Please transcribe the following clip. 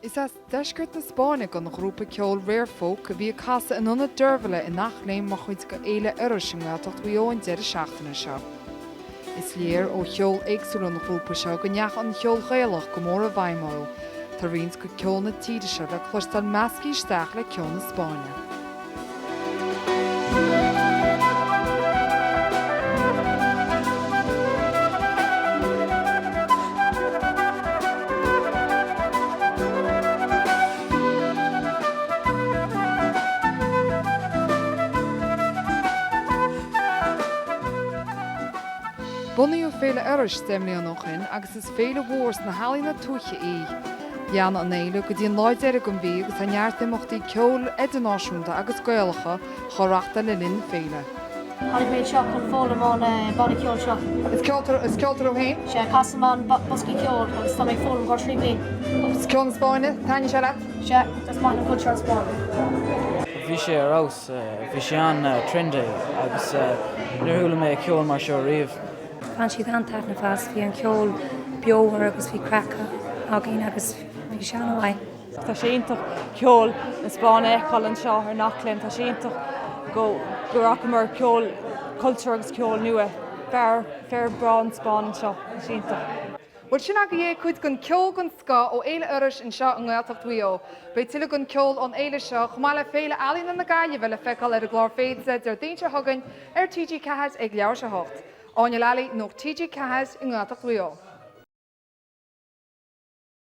Is as deisgurt na Spáine gan grúpa ceoil réirfóg a bhí casa in anna derbhile in nachléim mar chuid go éile iris an gáilteacht bhíoin deir seachtainna seo. Is léir ó cheoil éagsúil an grúpa seo go neach an cheoil Gaelach go mór a bhaimóil, tar rins go ceoil na tíide seo le chluisteáil meascaí isteach le ceoil na Spáine. Bunaíodh Féile Iorrais mbliana chin agus is féile mhór na healaíona tuaithe Bhean an éile go dtíon láid ar an bhí agus a neart imeachtaí ceoil idirnáisiúnta agus Gaelacha reáchtáil le linn féile. I've made shock and fall on body kill shock. Is ceoltar ó hain? She cast him on busky kill and stomach full and got 3 blade. Is ceoil na Spáine? Táine se leat? She that's my culture spawn. Bhí sé arás, bhí sé an trinde agus nuairthúla mé ceoil mar seo riamh. Fan siad antaith na fas bhí an ceoil beohar agus bhí cracha agin agus bhí sean amhaid. Tá sé iontach ceoil na Spáine eáil an seo ar nachlinn, tá sé iontach go racha mar ceoil cultúr agus ceoil nua fear brán Spáin seo, tá sé iontach. Bhfuil sin aga dhé chuid gon ceoil gon sca ó éile iris an seo an gáilteacht bhío. Beidh tuile gon ceoil an éile seo chumála féile ealaíona na Gaillimh le feiceáil ar a glár féidse ar daointe thugann ar TG Ceathaid ag leabhar se hocht. Áine lealaí nó TG Ceathaid an gáilteacht bhío.